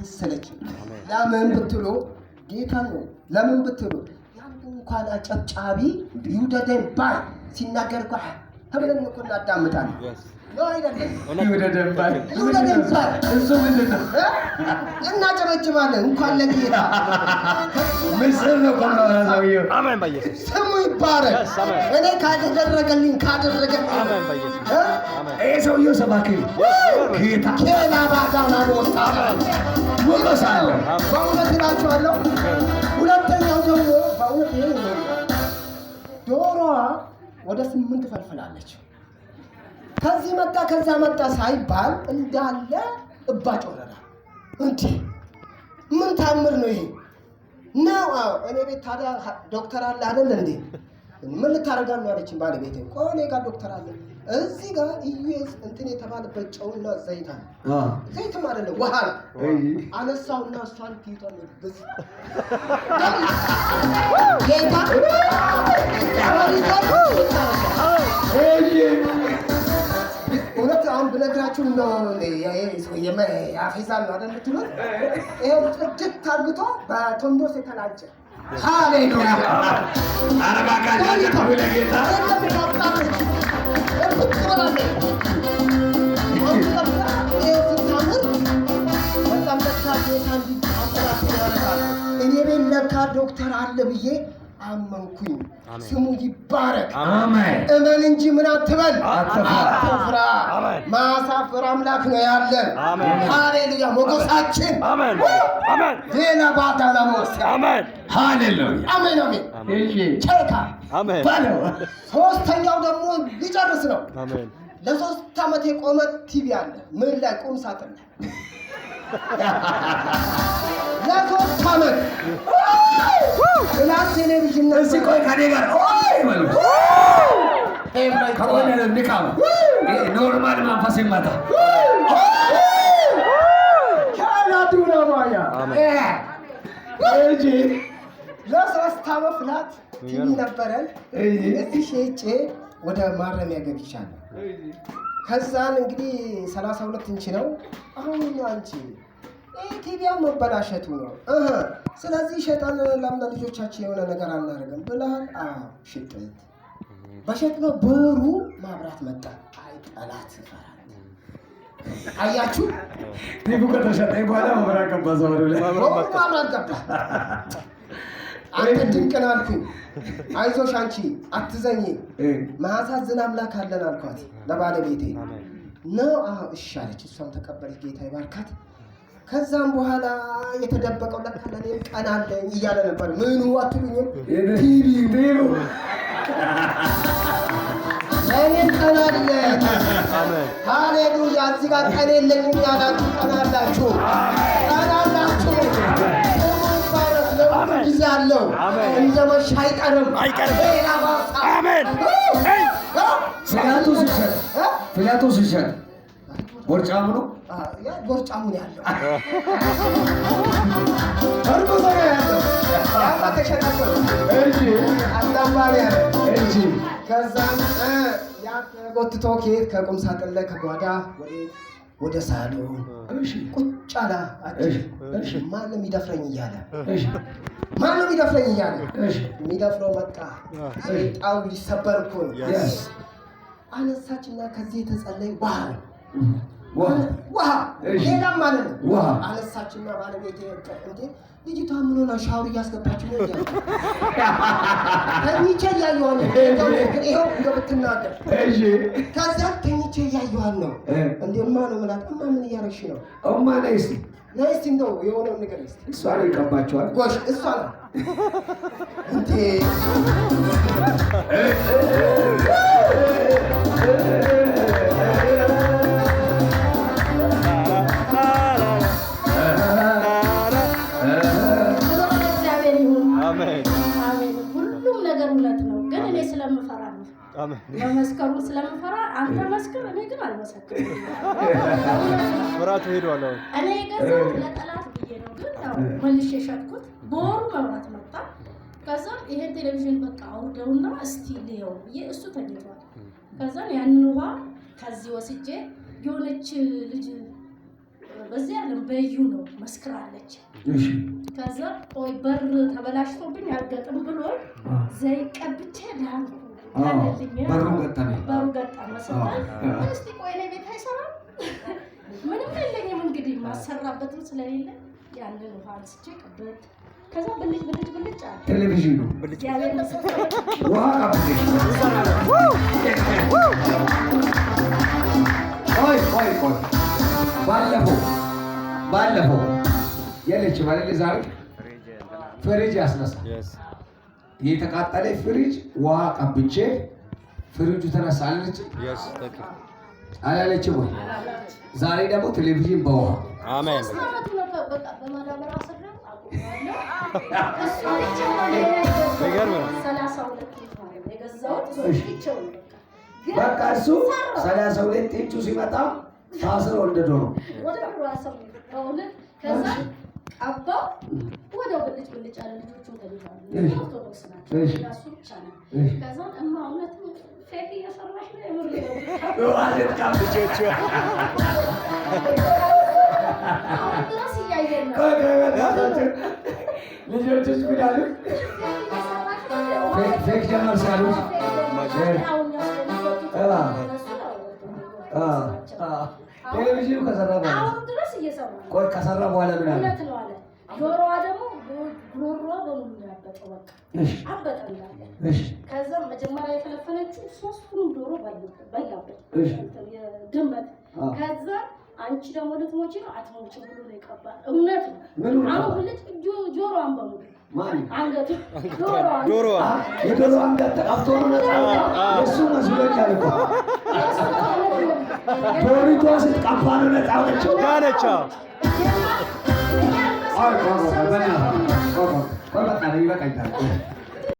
አይሰለችም። ለምን ብትሉ ጌታ ነው። ለምን ብትሉ ያን እንኳን አጨብጫቢ ይውደደን ባይ ሲናገር እኮ ተብለን እኮ እናዳምጣለን። ነው አይደለም? ይውደደን ባይ እሱ ምንድን ነው? እናጨበጭባለን እንኳን ለጌታ ምስል ነው ኮላዛዊው አሜን በኢየሱስ ስሙ ይባረክ። እኔ ካደረገልኝ አሜን በኢየሱስ አሜን። ይሄ ሰውዬው ሰባኪ ጌታ ኬላ ባዳና ወጣ ወለሳለ በእውነት እላችኋለሁ። ሁለተኛው ደግሞ በእውነት ይሄ ነው። ዶሮዋ ወደ 8 ፈልፍላለች። ከዚህ መጣ ከዛ መጣ ሳይባል እንዳለ እባጭ ወረዳ። እንዴ ምን ታምር ነው ይሄ? ነው እኔ ቤት ታዲያ ዶክተር አለ አይደል እንዴ? ምን ልታረጋሉ አለችኝ ባለቤቴ። ቆኔ ጋር ዶክተር አለ እዚህ ጋር ኢዩኤስ እንትን የተባለበት ጨውና ዘይት አለ። ዘይትም አይደለም ውሃ አነሳውና እሷን ትይቷል በዝ ጌታ እውነት አሁን ብነግራችሁ ነው ያፌዛል ነው አይደል የምትሉት? ይሄው ጥጅት አርግቶ በቶንዶስ የተላጨ ሃሌሉያ አረባካ ያለው ለጌታ እኔ ቤት ለካ ዶክተር አለ ብዬ አመንኩኝ። ስሙ ይባረክ። አሜን። እመን እንጂ ምን አትበል፣ አትፍራ። ማሳፈር አምላክ ነው ያለን። ሃሌሉያ ሞገሳችን። አሜን አሜን። ዜና ባታላሞስ አሜን ሃሌሉያ አሜን አሜን። እሺ ቸካ አሜን ባለው ሶስተኛው ደግሞ ሊጨርስ ነው። አሜን። ለ3 ዓመት የቆመ ቲቪ አለ። ምን ላይ ቁም ሳጥን ለ3 ዓመት ፍላት ቴሌቪዥን ነው። እዚህ ቆይ ከኔ ጋር ኦይ ማለት ከሆነ ንካው ኖርማል መንፈስ ይመጣ ካላዱና ማያ እጂ ለ3 ዓመት ፍላት ቲቪ ነበረን። እዚህ ሸጬ ወደ ማረሚያ ገብቻለሁ። ከዛን እንግዲህ 32 ኢንች ነው። አሁን አንቺ ቲቪያው መበላሸቱ ነው። ስለዚህ ሸጣን ለምን ልጆቻችን የሆነ ነገር አናደርግም ብለሃል? ሽጥት በሸጥነው በወሩ ማብራት መጣ። አይ ጠላት ይፈራል። አያችሁ ቲቪው ከተሸጠ በኋላ ማብራት ገባ። ዘወሩ ላይ ማብራት ገባ። አንተ ድንቅን አልኩኝ። አይዞሽ አንቺ አትዘኝ፣ ማሳዝን አምላክ አለን አልኳት ለባለቤቴ ነው። እሺ አለች። እሷም ተቀበለች። ጌታ ይባርካት። ከዛም በኋላ የተደበቀው ለካ ለኔም ቀን አለኝ እያለ ነበር። ምኑ አትሉኝም? ቲቪው ለኔም ቀን አለ። አሜን ሃሌሉያ። እዚህ ጋር ቀን የለኝም ያላችሁ ቀን አላችሁ፣ ቀን አላችሁ። ጊዜ አለው። እንደመሻ አይቀርም። አሜን። ፍላቱ ሲሸጥ ቦርጫሙ ነው። ቦርጫሙ ነው ያለው። እርጉዝ ነው ያለው። ተሸጠቆ አዳምባሪ ያለ ከዛም ጎትቶ ከየት ከቁም ሳጥን ላይ ከጓዳ ወደ ሳሎን ቁጭ አለ። ማንም ይደፍረኝ እያለ የሚደፍረው መጣ። ሰይጣን ሊሰበር እኮ ነው። አነሳችና ከዚህ የተጸለይ ውሃ ሌላም ማለት ነው። አነሳችና ባለቤቴ እንዴ ልጅቷ ምን ሆና ሻወር እያስገባች ነው እያለ ተኝቼ እያየኋት ነው። ይኸው እንደምትናገር ከዛ ተኝቼ እያየኋት ነው። እንዴ እማ ነው የምላት። እማ ምን እያደረግሽ ነው? እማ ነይ እስኪ እንደው የሆነውን ነገር እስኪ እሷ ነው ይቀባቸዋል። ጎሽ እሷ ነው እንዴ ሁሉም ነገር እውነት ነው፣ ግን እኔ ስለምፈራ ነው። መመስከሩ ስለምፈራ አንተ መስክር፣ እኔ ግን አልመሰክርም። ፍራቱ ሄዷል። እኔ የገዛሁት ለጠላት ብዬ ነው፣ ግን ያው መልሼ ሸጥኩት። በወሩ መብራት መጣ። ከዛ ይሄን ቴሌቪዥን በቃ አውርደውና እስቲ ልየው ብዬ እሱ ተኝቷል። ከዛ ያንን ውሃ ከዚህ ወስጄ የሆነች ልጅ በዚህ ያለም በዩ ነው መስክራለች። ከዛ ቆይ በር ተበላሽቶብኝ አልገጥም ብሎ ዘይት ቀብቼ ዳንኩ። በሩ ገጠመ መሰለኝ። እስቲ ቆይ ላይ ቤት አይሰራም ምንም የለኝም እንግዲህ ማሰራበትም ስለሌለ ያንን ውሃ አንስቼ ቀበት ከዛ ብልጭ አለ ቴሌቪዥን ነው ያለን ውሃ ቀብቼ ቆይ ባለፈው የለች ማለት ዛሬ ፍሪጅ ያስነሳ የተቃጠለ ፍሪጅ ውሃ ቀብቼ ፍሪጁ ተነሳለች አላለችም ወይ? ዛሬ ደግሞ ቴሌቪዥን በውሃ አሜን። በቃ እሱ 32 ኢንቹ ሲመጣ ታስሮ እንደ ዶሮ ከዛ አባው ወደው ብልጭ አለ። ልጆቹ ተልጅ ኦርቶዶክስ ናቸው እሱ ብቻ ነው። ከዛ እማ እውነት ፌክ እየሰራሽ ነው የምር ነው ማለት ካምቼቹ ድረስ እያየን ነው ልጆችሽ ጉዳሉ ፌክ ጀመር ሳሉት ቴሌቪዥኑ ከሰራ በኋላ አሁን ድረስ እየሰራ ቆይ ከሰራ በኋላ ምን አለ? እውነት ነው አለ። ጆሮዋ ደግሞ ጉሮሮዋ በሙሉ ያበጠው በቃ አበጠ እንዳለ። ከዛ መጀመሪያ የፈለፈለችው 3ቱንም ዶሮ በላበት ድመት። ከዛ አንቺ ደግሞ ልትሞቺ ነው አትሞቺ ብሎ ነው የቀባል። እውነት ነው። አሁን ብልጭ ጆሮዋን በሙሉ አንገቱ ዶሮዋ የዶሮ አንገት ተቀብቶ ነው ነፃ እሱ መስሎኛል እኮ ዶሪቷ ስትቀባ ነው ነፃ ሆነችው ዳነቻ ቆይ በቃ ይበቃኛል።